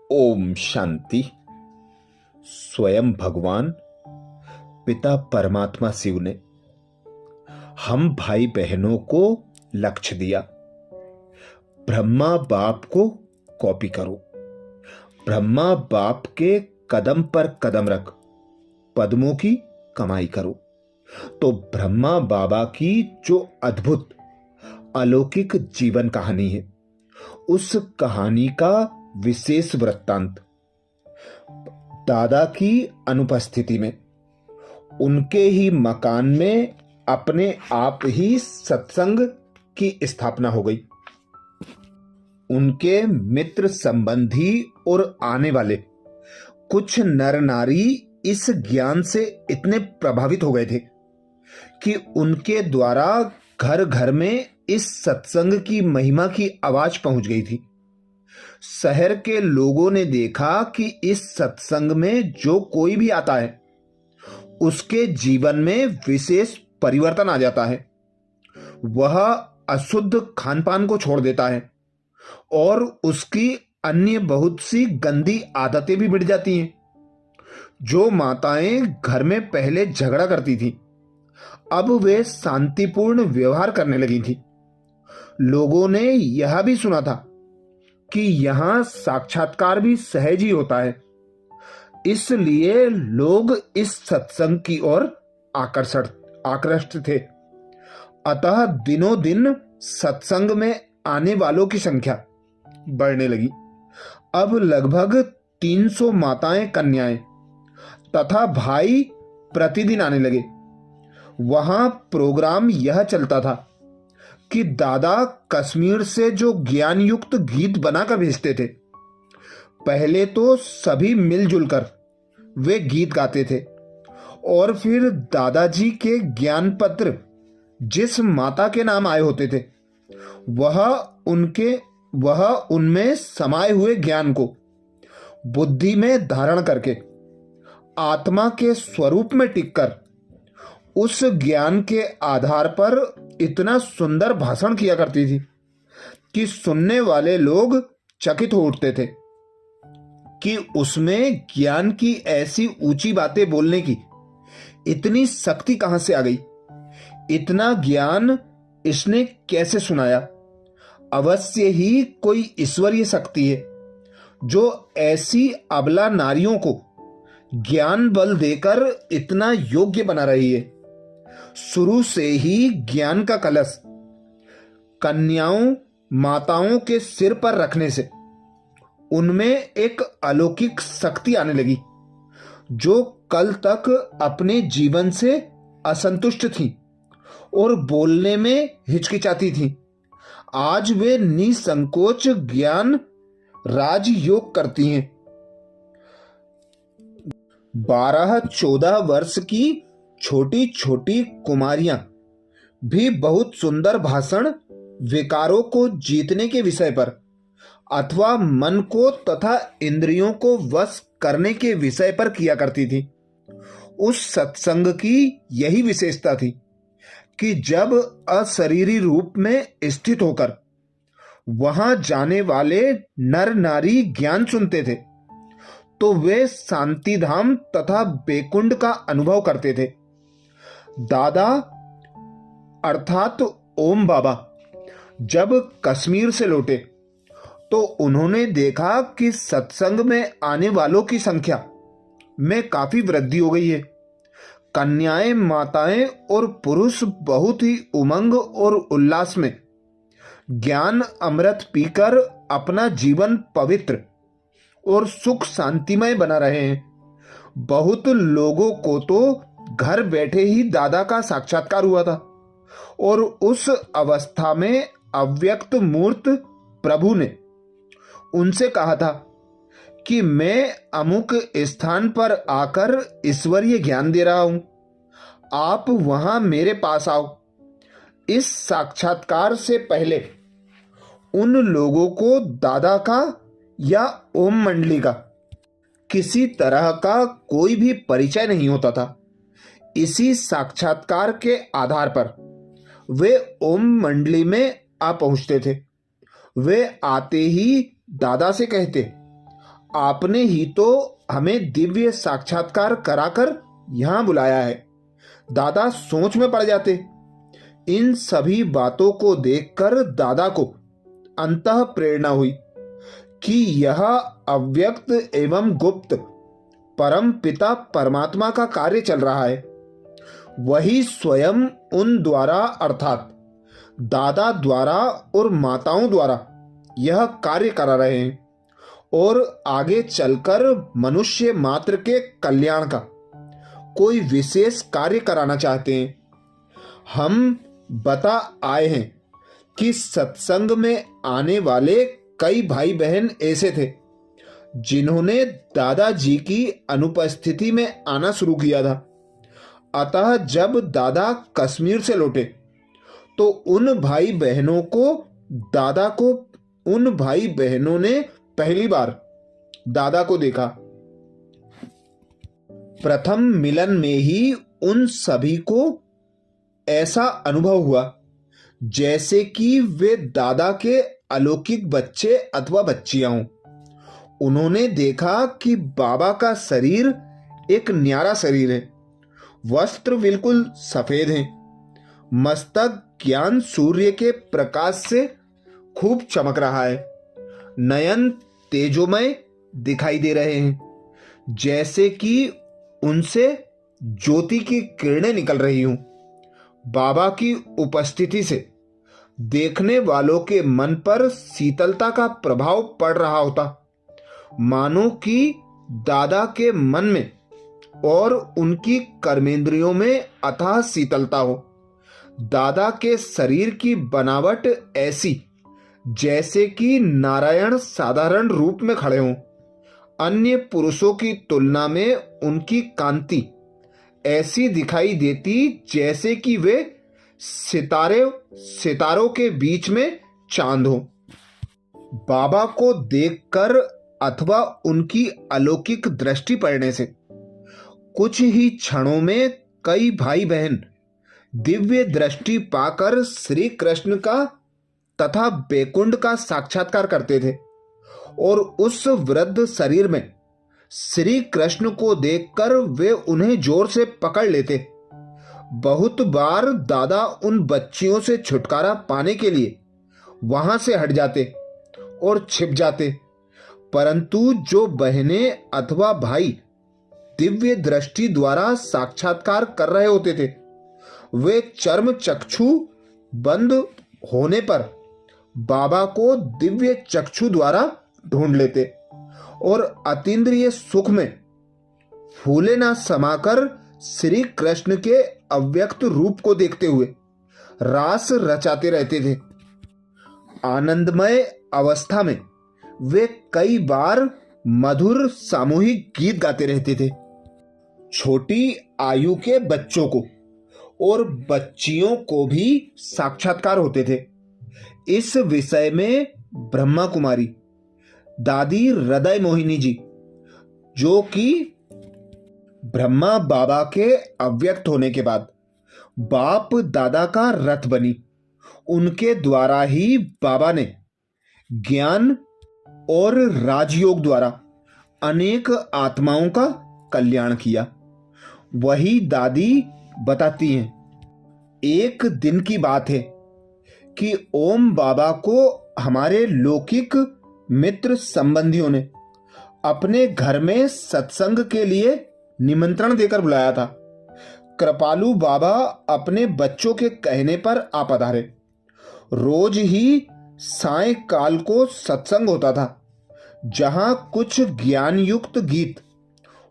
ओम शांति। स्वयं भगवान पिता परमात्मा शिव ने हम भाई बहनों को लक्ष्य दिया, ब्रह्मा बाप को कॉपी करो, ब्रह्मा बाप के कदम पर कदम रख, पद्मों की कमाई करो। तो ब्रह्मा बाबा की जो अद्भुत अलौकिक जीवन कहानी है, उस कहानी का विशेष वृत्तांत दादा की अनुपस्थिति में उनके ही मकान में अपने आप ही सत्संग की स्थापना हो गई। उनके मित्र संबंधी और आने वाले कुछ नर नारी इस ज्ञान से इतने प्रभावित हो गए थे कि उनके द्वारा घर घर में इस सत्संग की महिमा की आवाज पहुंच गई थी। शहर के लोगों ने देखा कि इस सत्संग में जो कोई भी आता है उसके जीवन में विशेष परिवर्तन आ जाता है। वह अशुद्ध खान पान को छोड़ देता है और उसकी अन्य बहुत सी गंदी आदतें भी मिट जाती हैं। जो माताएं घर में पहले झगड़ा करती थीं, अब वे शांतिपूर्ण व्यवहार करने लगी थीं। लोगों ने यह भी सुना था कि यहां साक्षात्कार भी सहज ही होता है, इसलिए लोग इस सत्संग की ओर आकृष्ट थे। अतः दिनों दिन सत्संग में आने वालों की संख्या बढ़ने लगी। अब लगभग 300 माताएं, कन्याएं तथा भाई प्रतिदिन आने लगे। वहां प्रोग्राम यह चलता था कि दादा कश्मीर से जो ज्ञान युक्त गीत बनाकर भेजते थे, पहले तो सभी मिलजुल कर वे गीत गाते थे और फिर दादाजी के ज्ञान पत्र जिस माता के नाम आए होते थे, वह उनमें समाये हुए ज्ञान को बुद्धि में धारण करके आत्मा के स्वरूप में टिककर उस ज्ञान के आधार पर इतना सुंदर भाषण किया करती थी कि सुनने वाले लोग चकित हो उठते थे कि उसमें ज्ञान की ऐसी ऊंची बातें बोलने की इतनी शक्ति कहां से आ गई, इतना ज्ञान इसने कैसे सुनाया। अवश्य ही कोई ईश्वरीय शक्ति है जो ऐसी अबला नारियों को ज्ञान बल देकर इतना योग्य बना रही है। शुरू से ही ज्ञान का कलश कन्याओं माताओं के सिर पर रखने से उनमें एक अलौकिक शक्ति आने लगी। जो कल तक अपने जीवन से असंतुष्ट थीं और बोलने में हिचकिचाती थीं, आज वे निसंकोच ज्ञान राजयोग करती हैं। 12-14 वर्ष की छोटी छोटी कुमारियां भी बहुत सुंदर भाषण विकारों को जीतने के विषय पर अथवा मन को तथा इंद्रियों को वश करने के विषय पर किया करती थी। उस सत्संग की यही विशेषता थी कि जब अशरीरी रूप में स्थित होकर वहां जाने वाले नर नारी ज्ञान सुनते थे तो वे शांतिधाम तथा बेकुंड का अनुभव करते थे। दादा अर्थात ओम बाबा जब कश्मीर से लौटे तो उन्होंने देखा कि सत्संग में आने वालों की संख्या में काफी वृद्धि हो गई है। कन्याएं, माताएं और पुरुष बहुत ही उमंग और उल्लास में ज्ञान अमृत पीकर अपना जीवन पवित्र और सुख शांतिमय बना रहे हैं। बहुत लोगों को तो घर बैठे ही दादा का साक्षात्कार हुआ था और उस अवस्था में अव्यक्त मूर्त प्रभु ने उनसे कहा था कि मैं अमुक स्थान पर आकर ईश्वरीय ज्ञान दे रहा हूं, आप वहां मेरे पास आओ। इस साक्षात्कार से पहले उन लोगों को दादा का या ओम मंडली का किसी तरह का कोई भी परिचय नहीं होता था। इसी साक्षात्कार के आधार पर वे ओम मंडली में आ पहुंचते थे। वे आते ही दादा से कहते, आपने ही तो हमें दिव्य साक्षात्कार कराकर यहां बुलाया है। दादा सोच में पड़ जाते। इन सभी बातों को देखकर दादा को अंतः प्रेरणा हुई कि यह अव्यक्त एवं गुप्त परम पिता परमात्मा का कार्य चल रहा है। वही स्वयं उन द्वारा अर्थात दादा द्वारा और माताओं द्वारा यह कार्य करा रहे हैं और आगे चलकर मनुष्य मात्र के कल्याण का कोई विशेष कार्य कराना चाहते हैं। हम बता आए हैं कि सत्संग में आने वाले कई भाई बहन ऐसे थे जिन्होंने दादाजी की अनुपस्थिति में आना शुरू किया था। अतः जब दादा कश्मीर से लौटे तो उन भाई बहनों ने पहली बार दादा को देखा। प्रथम मिलन में ही उन सभी को ऐसा अनुभव हुआ जैसे कि वे दादा के अलौकिक बच्चे अथवा बच्चियां हों। उन्होंने देखा कि बाबा का शरीर एक न्यारा शरीर है, वस्त्र बिल्कुल सफेद हैं, मस्तक ज्ञान सूर्य के प्रकाश से खूब चमक रहा है, नयन तेजोमय दिखाई दे रहे हैं, जैसे कि उनसे ज्योति की किरणें निकल रही हूं। बाबा की उपस्थिति से देखने वालों के मन पर शीतलता का प्रभाव पड़ रहा होता, मानो कि दादा के मन में और उनकी कर्मेंद्रियों में अथाह शीतलता हो। दादा के शरीर की बनावट ऐसी जैसे कि नारायण साधारण रूप में खड़े हों। अन्य पुरुषों की तुलना में उनकी कांति ऐसी दिखाई देती जैसे कि वे सितारों के बीच में चांद हो। बाबा को देखकर अथवा उनकी अलौकिक दृष्टि पड़ने से कुछ ही क्षणों में कई भाई बहन दिव्य दृष्टि पाकर श्री कृष्ण का तथा बैकुंठ का साक्षात्कार करते थे और उस वृद्ध शरीर में श्री कृष्ण को देखकर वे उन्हें जोर से पकड़ लेते। बहुत बार दादा उन बच्चियों से छुटकारा पाने के लिए वहां से हट जाते और छिप जाते, परंतु जो बहनें अथवा भाई दिव्य दृष्टि द्वारा साक्षात्कार कर रहे होते थे वे चर्म चक्षु बंद होने पर बाबा को दिव्य चक्षु द्वारा ढूंढ लेते और अतीन्द्रिय सुख में फूले ना समाकर श्री कृष्ण के अव्यक्त रूप को देखते हुए रास रचाते रहते थे। आनंदमय अवस्था में वे कई बार मधुर सामूहिक गीत गाते रहते थे। छोटी आयु के बच्चों को और बच्चियों को भी साक्षात्कार होते थे। इस विषय में ब्रह्मा कुमारी दादी हृदय मोहिनी जी, जो कि ब्रह्मा बाबा के अव्यक्त होने के बाद बाप दादा का रथ बनी, उनके द्वारा ही बाबा ने ज्ञान और राजयोग द्वारा अनेक आत्माओं का कल्याण किया। वही दादी बताती हैं, एक दिन की बात है कि ओम बाबा को हमारे लौकिक मित्र संबंधियों ने अपने घर में सत्संग के लिए निमंत्रण देकर बुलाया था। कृपालु बाबा अपने बच्चों के कहने पर आ पधारे। रोज ही सायंकाल को सत्संग होता था, जहां कुछ ज्ञान युक्त गीत,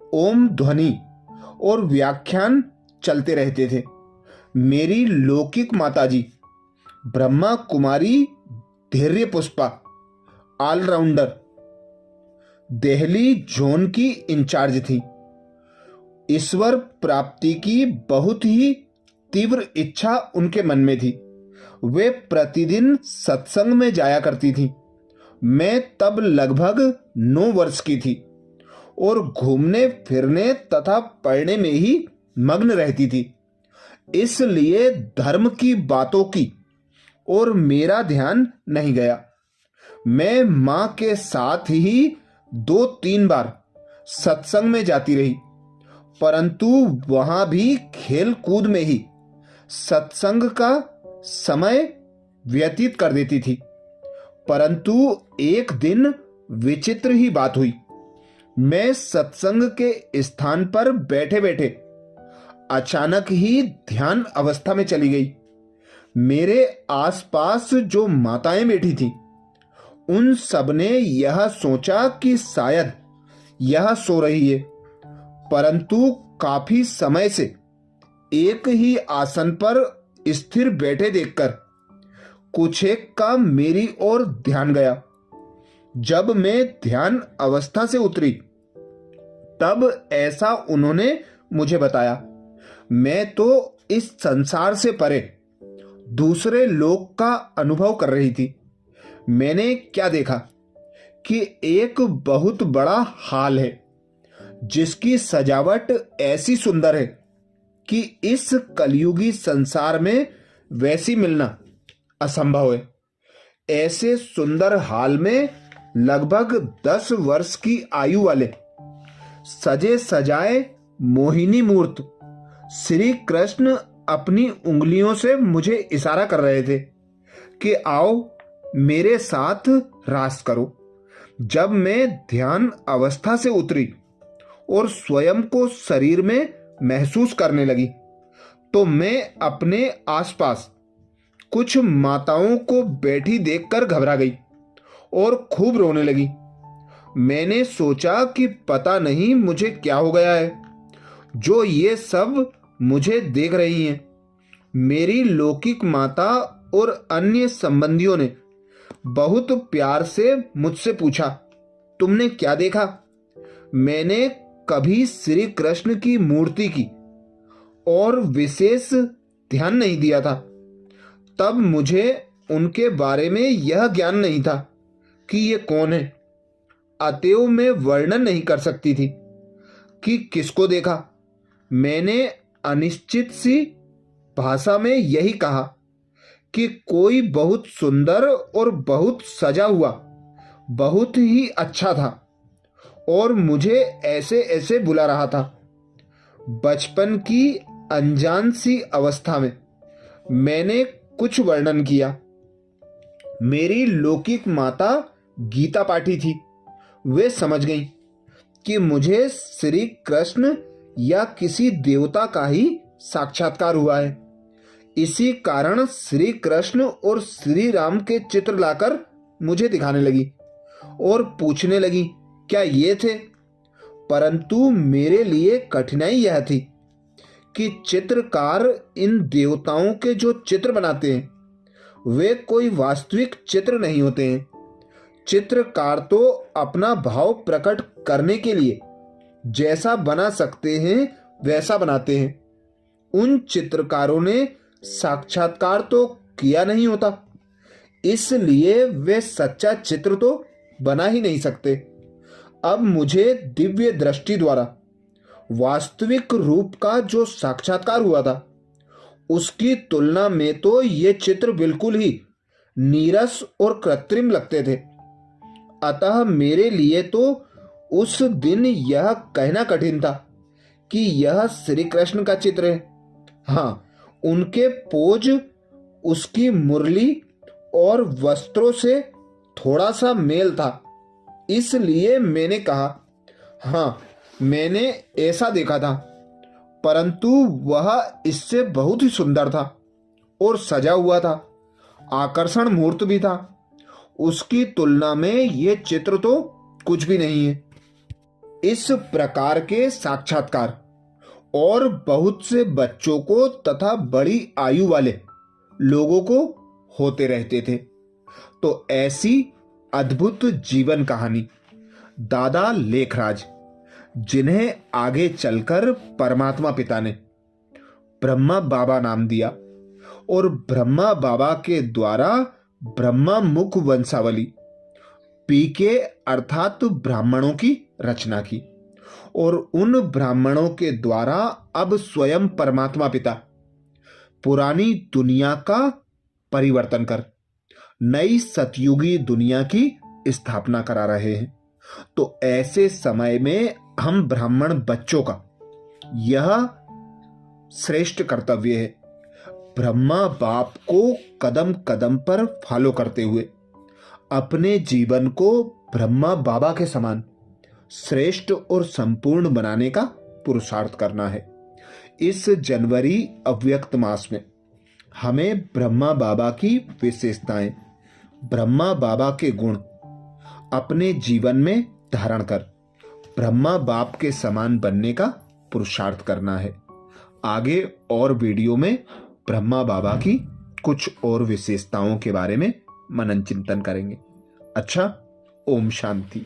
ओम ध्वनि और व्याख्यान चलते रहते थे। मेरी लौकिक माताजी ब्रह्मा कुमारी धैर्य पुष्पा ऑलराउंडर दिल्ली जोन की इंचार्ज थी। ईश्वर प्राप्ति की बहुत ही तीव्र इच्छा उनके मन में थी। वे प्रतिदिन सत्संग में जाया करती थी। मैं तब लगभग 9 वर्ष की थी और घूमने फिरने तथा पढ़ने में ही मग्न रहती थी। इसलिए धर्म की बातों की और मेरा ध्यान नहीं गया। मैं मां के साथ ही 2-3 बार सत्संग में जाती रही, परंतु वहां भी खेल कूद में ही सत्संग का समय व्यतीत कर देती थी। परंतु एक दिन विचित्र ही बात हुई। मैं सत्संग के स्थान पर बैठे बैठे अचानक ही ध्यान अवस्था में चली गई। मेरे आसपास जो माताएं बैठी थी, उन सबने यह सोचा कि शायद यह सो रही है, परंतु काफी समय से एक ही आसन पर स्थिर बैठे देखकर कुछ एक का मेरी ओर ध्यान गया। जब मैं ध्यान अवस्था से उतरी, तब ऐसा उन्होंने मुझे बताया। मैं तो इस संसार से परे दूसरे लोक का अनुभव कर रही थी। मैंने क्या देखा कि एक बहुत बड़ा हॉल है, जिसकी सजावट ऐसी सुंदर है कि इस कलयुगी संसार में वैसी मिलना असंभव है। ऐसे सुंदर हॉल में लगभग 10 वर्ष की आयु वाले सजे सजाए मोहिनी मूर्त श्री कृष्ण अपनी उंगलियों से मुझे इशारा कर रहे थे कि आओ मेरे साथ रास करो। जब मैं ध्यान अवस्था से उतरी और स्वयं को शरीर में महसूस करने लगी, तो मैं अपने आसपास कुछ माताओं को बैठी देखकर घबरा गई और खूब रोने लगी। मैंने सोचा कि पता नहीं मुझे क्या हो गया है जो ये सब मुझे देख रही हैं। मेरी लौकिक माता और अन्य संबंधियों ने बहुत प्यार से मुझसे पूछा, तुमने क्या देखा? मैंने कभी श्री कृष्ण की मूर्ति की और विशेष ध्यान नहीं दिया था। तब मुझे उनके बारे में यह ज्ञान नहीं था कि ये कौन है। अतएव मैं वर्णन नहीं कर सकती थी कि किसको देखा। मैंने अनिश्चित सी भाषा में यही कहा कि कोई बहुत सुंदर और बहुत सजा हुआ बहुत ही अच्छा था और मुझे ऐसे ऐसे बुला रहा था। बचपन की अनजान सी अवस्था में मैंने कुछ वर्णन किया। मेरी लौकिक माता गीता पाठी थी। वे समझ गई कि मुझे श्री कृष्ण या किसी देवता का ही साक्षात्कार हुआ है। इसी कारण श्री कृष्ण और श्री राम के चित्र लाकर मुझे दिखाने लगी और पूछने लगी, क्या ये थे? परंतु मेरे लिए कठिनाई यह थी कि चित्रकार इन देवताओं के जो चित्र बनाते हैं, वे कोई वास्तविक चित्र नहीं होते हैं। चित्रकार तो अपना भाव प्रकट करने के लिए जैसा बना सकते हैं वैसा बनाते हैं। उन चित्रकारों ने साक्षात्कार तो किया नहीं होता, इसलिए वे सच्चा चित्र तो बना ही नहीं सकते। अब मुझे दिव्य दृष्टि द्वारा वास्तविक रूप का जो साक्षात्कार हुआ था, उसकी तुलना में तो ये चित्र बिल्कुल ही नीरस और कृत्रिम लगते थे। अतः मेरे लिए तो उस दिन यह कहना कठिन था कि यह श्री कृष्ण का चित्र है। हाँ, उनके पोज, उसकी मुरली और वस्त्रों से थोड़ा सा मेल था। इसलिए मैंने कहा, हाँ, मैंने ऐसा देखा था, परंतु वह इससे बहुत ही सुंदर था और सजा हुआ था। आकर्षण मूर्त भी था। उसकी तुलना में ये चित्र तो कुछ भी नहीं है। इस प्रकार के साक्षात्कार और बहुत से बच्चों को तथा बड़ी आयु वाले लोगों को होते रहते थे। तो ऐसी अद्भुत जीवन कहानी दादा लेखराज, जिन्हें आगे चलकर परमात्मा पिता ने ब्रह्मा बाबा नाम दिया और ब्रह्मा बाबा के द्वारा ब्रह्मा मुख वंशावली पीके अर्थात ब्राह्मणों की रचना की और उन ब्राह्मणों के द्वारा अब स्वयं परमात्मा पिता पुरानी दुनिया का परिवर्तन कर नई सतयुगी दुनिया की स्थापना करा रहे हैं। तो ऐसे समय में हम ब्राह्मण बच्चों का यह श्रेष्ठ कर्तव्य है, ब्रह्मा बाप को कदम कदम पर फॉलो करते हुए अपने जीवन को ब्रह्मा बाबा के समान श्रेष्ठ और संपूर्ण बनाने का पुरुषार्थ करना है। इस जनवरी अव्यक्त मास में हमें ब्रह्मा बाबा की विशेषताएं, ब्रह्मा बाबा के गुण अपने जीवन में धारण कर ब्रह्मा बाप के समान बनने का पुरुषार्थ करना है। आगे और वीडियो में ब्रह्मा बाबा की कुछ और विशेषताओं के बारे में मनन चिंतन करेंगे। अच्छा, ओम शांति।